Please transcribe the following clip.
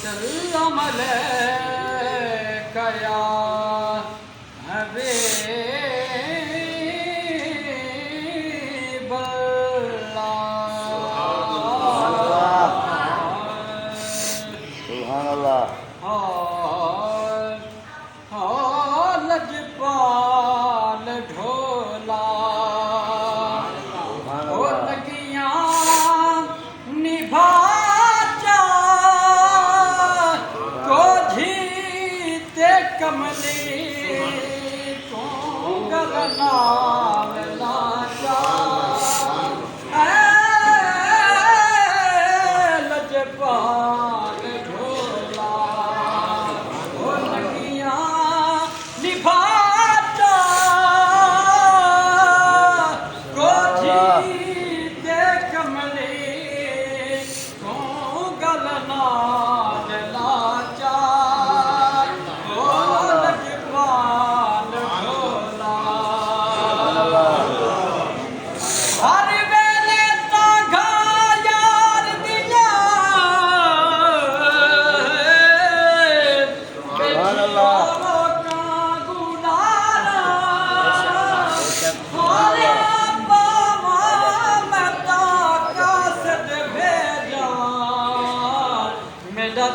सल्लम अलैका या सुभान अल्लाह। लजपाल ढोला ओ लगियां निभाचा को जीते कमली को गलना लाचा लजपाल ढोला ओ लगियां निभाचा को जीते कमली को गलना लाचा ओ लजपाल ढोला हर वेले तागा यार दिया सुभान अल्लाह। मेरा